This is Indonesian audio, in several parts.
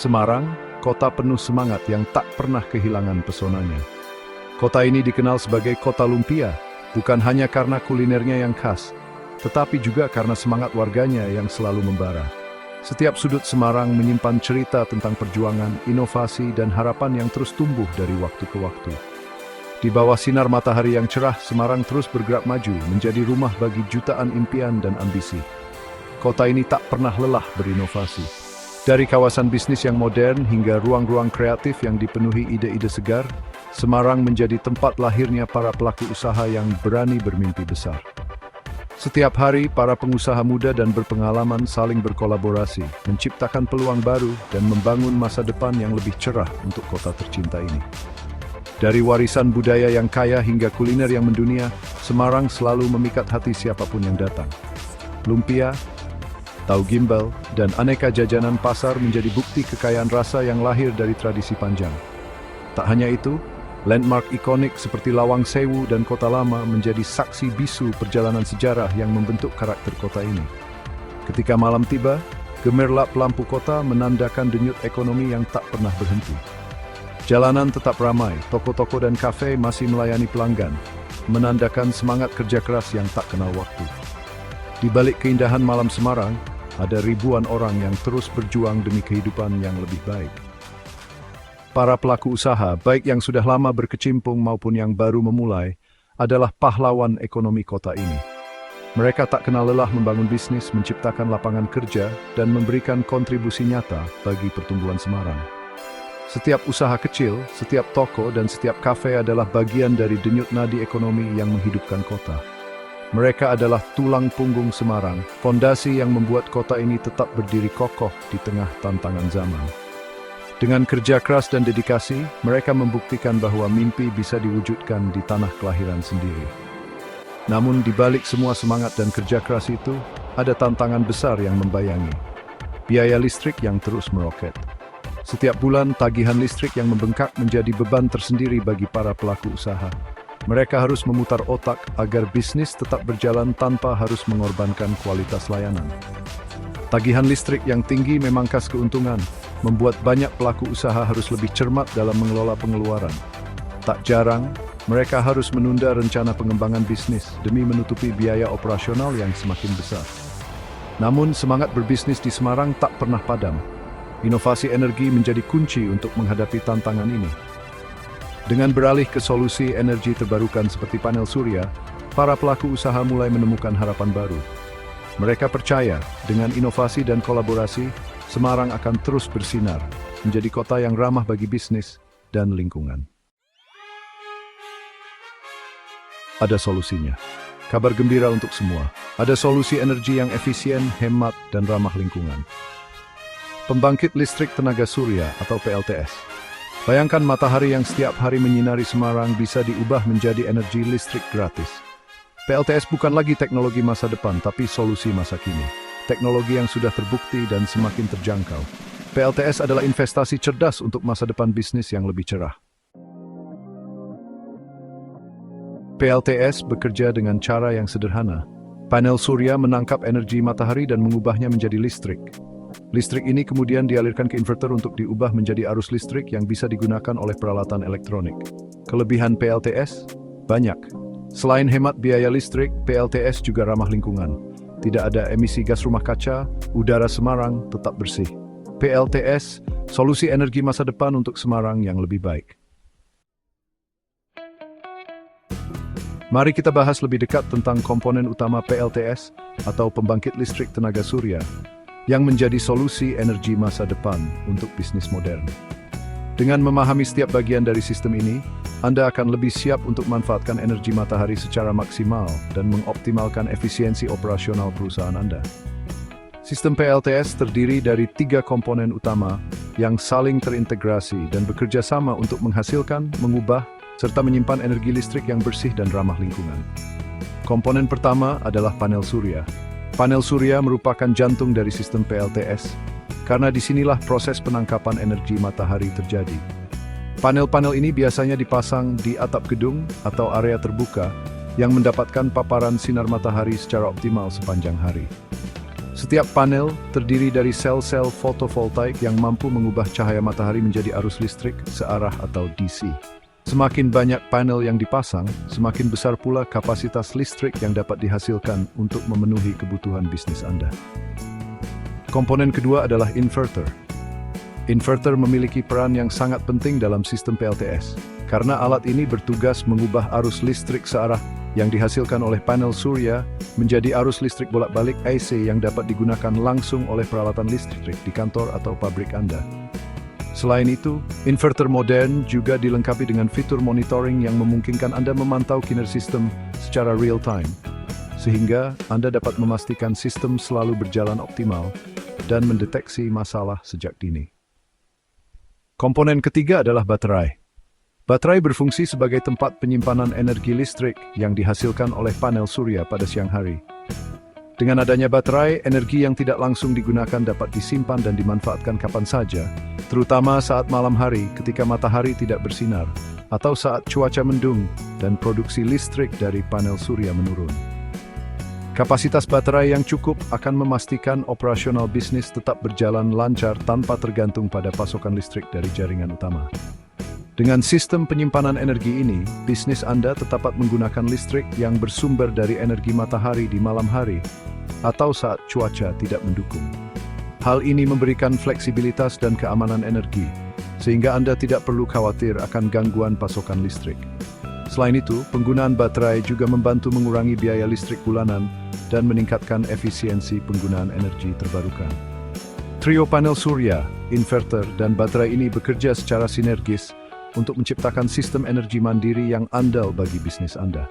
Semarang, kota penuh semangat yang tak pernah kehilangan pesonanya. Kota ini dikenal sebagai kota lumpia, bukan hanya karena kulinernya yang khas, tetapi juga karena semangat warganya yang selalu membara. Setiap sudut Semarang menyimpan cerita tentang perjuangan, inovasi, dan harapan yang terus tumbuh dari waktu ke waktu. Di bawah sinar matahari yang cerah, Semarang terus bergerak maju, menjadi rumah bagi jutaan impian dan ambisi. Kota ini tak pernah lelah berinovasi. Dari kawasan bisnis yang modern hingga ruang-ruang kreatif yang dipenuhi ide-ide segar, Semarang menjadi tempat lahirnya para pelaku usaha yang berani bermimpi besar. Setiap hari, para pengusaha muda dan berpengalaman saling berkolaborasi, menciptakan peluang baru dan membangun masa depan yang lebih cerah untuk kota tercinta ini. Dari warisan budaya yang kaya hingga kuliner yang mendunia, Semarang selalu memikat hati siapapun yang datang. Lumpia, tahu gimbal, dan aneka jajanan pasar menjadi bukti kekayaan rasa yang lahir dari tradisi panjang. Tak hanya itu, landmark ikonik seperti Lawang Sewu dan Kota Lama menjadi saksi bisu perjalanan sejarah yang membentuk karakter kota ini. Ketika malam tiba, gemerlap lampu kota menandakan denyut ekonomi yang tak pernah berhenti. Jalanan tetap ramai, toko-toko dan kafe masih melayani pelanggan, menandakan semangat kerja keras yang tak kenal waktu. Di balik keindahan malam Semarang, ada ribuan orang yang terus berjuang demi kehidupan yang lebih baik. Para pelaku usaha, baik yang sudah lama berkecimpung maupun yang baru memulai, adalah pahlawan ekonomi kota ini. Mereka tak kenal lelah membangun bisnis, menciptakan lapangan kerja, dan memberikan kontribusi nyata bagi pertumbuhan Semarang. Setiap usaha kecil, setiap toko, dan setiap kafe adalah bagian dari denyut nadi ekonomi yang menghidupkan kota. Mereka adalah tulang punggung Semarang, fondasi yang membuat kota ini tetap berdiri kokoh di tengah tantangan zaman. Dengan kerja keras dan dedikasi, mereka membuktikan bahwa mimpi bisa diwujudkan di tanah kelahiran sendiri. Namun di balik semua semangat dan kerja keras itu, ada tantangan besar yang membayangi. Biaya listrik yang terus meroket. Setiap bulan, tagihan listrik yang membengkak menjadi beban tersendiri bagi para pelaku usaha. Mereka harus memutar otak agar bisnis tetap berjalan tanpa harus mengorbankan kualitas layanan. Tagihan listrik yang tinggi memangkas keuntungan, membuat banyak pelaku usaha harus lebih cermat dalam mengelola pengeluaran. Tak jarang, mereka harus menunda rencana pengembangan bisnis demi menutupi biaya operasional yang semakin besar. Namun, semangat berbisnis di Semarang tak pernah padam. Inovasi energi menjadi kunci untuk menghadapi tantangan ini. Dengan beralih ke solusi energi terbarukan seperti panel surya, para pelaku usaha mulai menemukan harapan baru. Mereka percaya, dengan inovasi dan kolaborasi, Semarang akan terus bersinar, menjadi kota yang ramah bagi bisnis dan lingkungan. Ada solusinya. Kabar gembira untuk semua. Ada solusi energi yang efisien, hemat, dan ramah lingkungan. Pembangkit listrik tenaga surya atau PLTS. Bayangkan matahari yang setiap hari menyinari Semarang bisa diubah menjadi energi listrik gratis. PLTS bukan lagi teknologi masa depan, tapi solusi masa kini. Teknologi yang sudah terbukti dan semakin terjangkau. PLTS adalah investasi cerdas untuk masa depan bisnis yang lebih cerah. PLTS bekerja dengan cara yang sederhana. Panel surya menangkap energi matahari dan mengubahnya menjadi listrik. Listrik ini kemudian dialirkan ke inverter untuk diubah menjadi arus listrik yang bisa digunakan oleh peralatan elektronik. Kelebihan PLTS? Banyak. Selain hemat biaya listrik, PLTS juga ramah lingkungan. Tidak ada emisi gas rumah kaca, udara Semarang tetap bersih. PLTS, solusi energi masa depan untuk Semarang yang lebih baik. Mari kita bahas lebih dekat tentang komponen utama PLTS atau pembangkit listrik tenaga surya, yang menjadi solusi energi masa depan untuk bisnis modern. Dengan memahami setiap bagian dari sistem ini, Anda akan lebih siap untuk memanfaatkan energi matahari secara maksimal dan mengoptimalkan efisiensi operasional perusahaan Anda. Sistem PLTS terdiri dari 3 komponen utama yang saling terintegrasi dan bekerja sama untuk menghasilkan, mengubah, serta menyimpan energi listrik yang bersih dan ramah lingkungan. Komponen pertama adalah panel surya. Panel surya merupakan jantung dari sistem PLTS, karena disinilah proses penangkapan energi matahari terjadi. Panel-panel ini biasanya dipasang di atap gedung atau area terbuka yang mendapatkan paparan sinar matahari secara optimal sepanjang hari. Setiap panel terdiri dari sel-sel fotovoltaik yang mampu mengubah cahaya matahari menjadi arus listrik searah atau DC. Semakin banyak panel yang dipasang, semakin besar pula kapasitas listrik yang dapat dihasilkan untuk memenuhi kebutuhan bisnis Anda. Komponen kedua adalah inverter. Inverter memiliki peran yang sangat penting dalam sistem PLTS, karena alat ini bertugas mengubah arus listrik searah yang dihasilkan oleh panel surya menjadi arus listrik bolak-balik AC yang dapat digunakan langsung oleh peralatan listrik di kantor atau pabrik Anda. Selain itu, inverter modern juga dilengkapi dengan fitur monitoring yang memungkinkan Anda memantau kinerja sistem secara real-time, sehingga Anda dapat memastikan sistem selalu berjalan optimal dan mendeteksi masalah sejak dini. Komponen ketiga adalah baterai. Baterai berfungsi sebagai tempat penyimpanan energi listrik yang dihasilkan oleh panel surya pada siang hari. Dengan adanya baterai, energi yang tidak langsung digunakan dapat disimpan dan dimanfaatkan kapan saja, terutama saat malam hari ketika matahari tidak bersinar, atau saat cuaca mendung dan produksi listrik dari panel surya menurun. Kapasitas baterai yang cukup akan memastikan operasional bisnis tetap berjalan lancar tanpa tergantung pada pasokan listrik dari jaringan utama. Dengan sistem penyimpanan energi ini, bisnis Anda tetap dapat menggunakan listrik yang bersumber dari energi matahari di malam hari atau saat cuaca tidak mendukung. Hal ini memberikan fleksibilitas dan keamanan energi, sehingga Anda tidak perlu khawatir akan gangguan pasokan listrik. Selain itu, penggunaan baterai juga membantu mengurangi biaya listrik bulanan dan meningkatkan efisiensi penggunaan energi terbarukan. Trio panel surya, inverter, dan baterai ini bekerja secara sinergis untuk menciptakan sistem energi mandiri yang andal bagi bisnis Anda.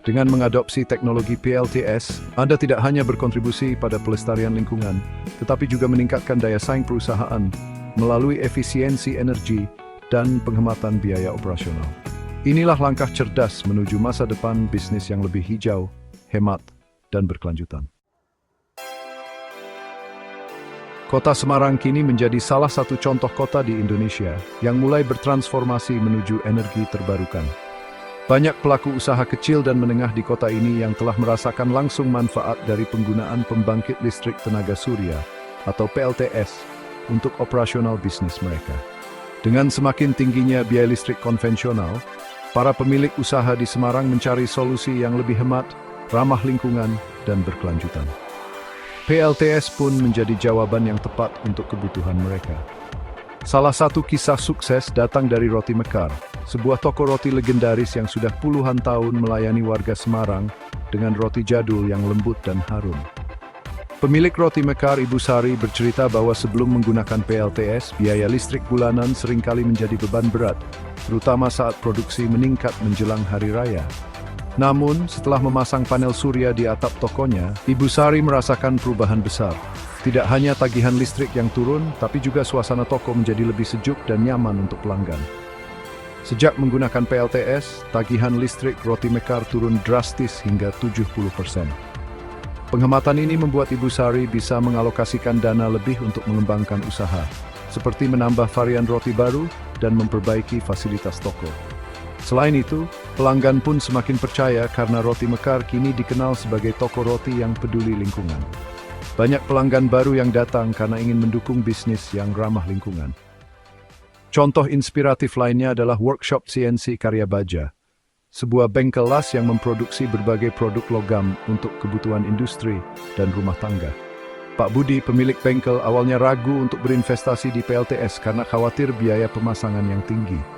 Dengan mengadopsi teknologi PLTS, Anda tidak hanya berkontribusi pada pelestarian lingkungan, tetapi juga meningkatkan daya saing perusahaan melalui efisiensi energi dan penghematan biaya operasional. Inilah langkah cerdas menuju masa depan bisnis yang lebih hijau, hemat, dan berkelanjutan. Kota Semarang kini menjadi salah satu contoh kota di Indonesia yang mulai bertransformasi menuju energi terbarukan. Banyak pelaku usaha kecil dan menengah di kota ini yang telah merasakan langsung manfaat dari penggunaan pembangkit listrik tenaga surya atau PLTS untuk operasional bisnis mereka. Dengan semakin tingginya biaya listrik konvensional, para pemilik usaha di Semarang mencari solusi yang lebih hemat, ramah lingkungan, dan berkelanjutan. PLTS pun menjadi jawaban yang tepat untuk kebutuhan mereka. Salah satu kisah sukses datang dari Roti Mekar, sebuah toko roti legendaris yang sudah puluhan tahun melayani warga Semarang dengan roti jadul yang lembut dan harum. Pemilik Roti Mekar, Ibu Sari, bercerita bahwa sebelum menggunakan PLTS, biaya listrik bulanan seringkali menjadi beban berat, terutama saat produksi meningkat menjelang hari raya. Namun, setelah memasang panel surya di atap tokonya, Ibu Sari merasakan perubahan besar. Tidak hanya tagihan listrik yang turun, tapi juga suasana toko menjadi lebih sejuk dan nyaman untuk pelanggan. Sejak menggunakan PLTS, tagihan listrik Roti Mekar turun drastis hingga 70%. Penghematan ini membuat Ibu Sari bisa mengalokasikan dana lebih untuk mengembangkan usaha, seperti menambah varian roti baru dan memperbaiki fasilitas toko. Selain itu, pelanggan pun semakin percaya karena Roti Mekar kini dikenal sebagai toko roti yang peduli lingkungan. Banyak pelanggan baru yang datang karena ingin mendukung bisnis yang ramah lingkungan. Contoh inspiratif lainnya adalah workshop CNC Karya Baja, sebuah bengkel las yang memproduksi berbagai produk logam untuk kebutuhan industri dan rumah tangga. Pak Budi, pemilik bengkel, awalnya ragu untuk berinvestasi di PLTS karena khawatir biaya pemasangan yang tinggi.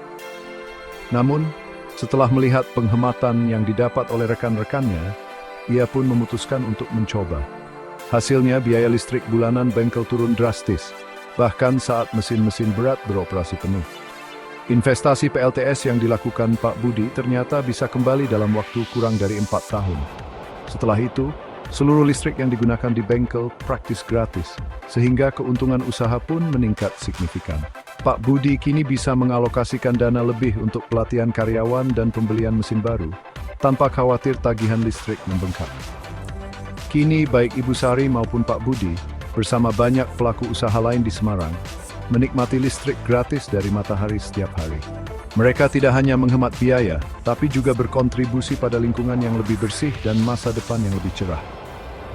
Namun, setelah melihat penghematan yang didapat oleh rekan-rekannya, ia pun memutuskan untuk mencoba. Hasilnya, biaya listrik bulanan bengkel turun drastis, bahkan saat mesin-mesin berat beroperasi penuh. Investasi PLTS yang dilakukan Pak Budi ternyata bisa kembali dalam waktu kurang dari 4 tahun. Setelah itu, seluruh listrik yang digunakan di bengkel praktis gratis, sehingga keuntungan usaha pun meningkat signifikan. Pak Budi kini bisa mengalokasikan dana lebih untuk pelatihan karyawan dan pembelian mesin baru, tanpa khawatir tagihan listrik membengkak. Kini baik Ibu Sari maupun Pak Budi, bersama banyak pelaku usaha lain di Semarang, menikmati listrik gratis dari matahari setiap hari. Mereka tidak hanya menghemat biaya, tapi juga berkontribusi pada lingkungan yang lebih bersih dan masa depan yang lebih cerah.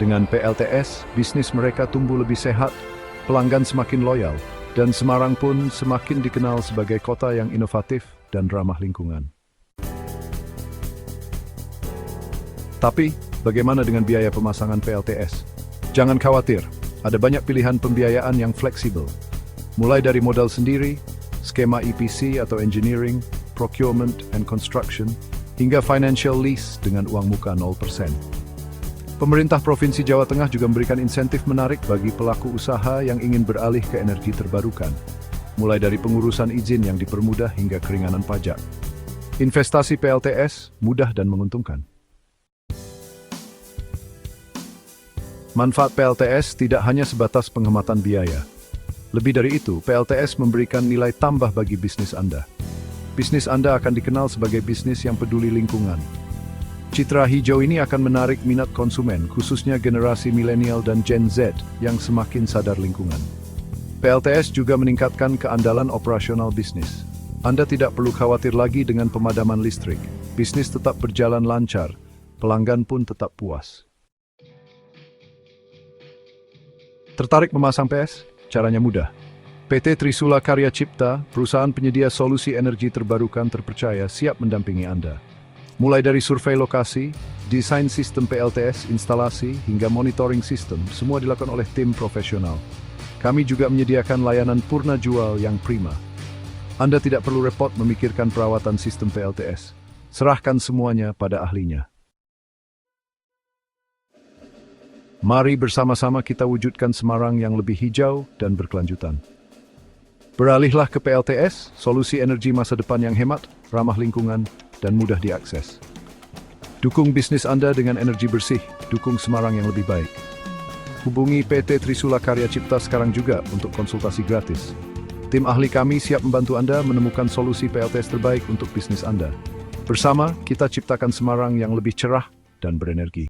Dengan PLTS, bisnis mereka tumbuh lebih sehat, pelanggan semakin loyal, dan Semarang pun semakin dikenal sebagai kota yang inovatif dan ramah lingkungan. Tapi, bagaimana dengan biaya pemasangan PLTS? Jangan khawatir, ada banyak pilihan pembiayaan yang fleksibel. Mulai dari modal sendiri, skema EPC atau engineering, procurement and construction, hingga financial lease dengan uang muka 0%. Pemerintah Provinsi Jawa Tengah juga memberikan insentif menarik bagi pelaku usaha yang ingin beralih ke energi terbarukan, mulai dari pengurusan izin yang dipermudah hingga keringanan pajak. Investasi PLTS mudah dan menguntungkan. Manfaat PLTS tidak hanya sebatas penghematan biaya. Lebih dari itu, PLTS memberikan nilai tambah bagi bisnis Anda. Bisnis Anda akan dikenal sebagai bisnis yang peduli lingkungan. Citra hijau ini akan menarik minat konsumen, khususnya generasi milenial dan Gen Z yang semakin sadar lingkungan. PLTS juga meningkatkan keandalan operasional bisnis. Anda tidak perlu khawatir lagi dengan pemadaman listrik. Bisnis tetap berjalan lancar, pelanggan pun tetap puas. Tertarik memasang PS? Caranya mudah. PT Trisula Karya Cipta, perusahaan penyedia solusi energi terbarukan terpercaya, siap mendampingi Anda. Mulai dari survei lokasi, desain sistem PLTS, instalasi, hingga monitoring sistem, semua dilakukan oleh tim profesional. Kami juga menyediakan layanan purna jual yang prima. Anda tidak perlu repot memikirkan perawatan sistem PLTS. Serahkan semuanya pada ahlinya. Mari bersama-sama kita wujudkan Semarang yang lebih hijau dan berkelanjutan. Beralihlah ke PLTS, solusi energi masa depan yang hemat, ramah lingkungan, dan mudah diakses. Dukung bisnis Anda dengan energi bersih, dukung Semarang yang lebih baik. Hubungi PT Trisula Karya Cipta sekarang juga untuk konsultasi gratis. Tim ahli kami siap membantu Anda menemukan solusi PLTS terbaik untuk bisnis Anda. Bersama, kita ciptakan Semarang yang lebih cerah dan berenergi.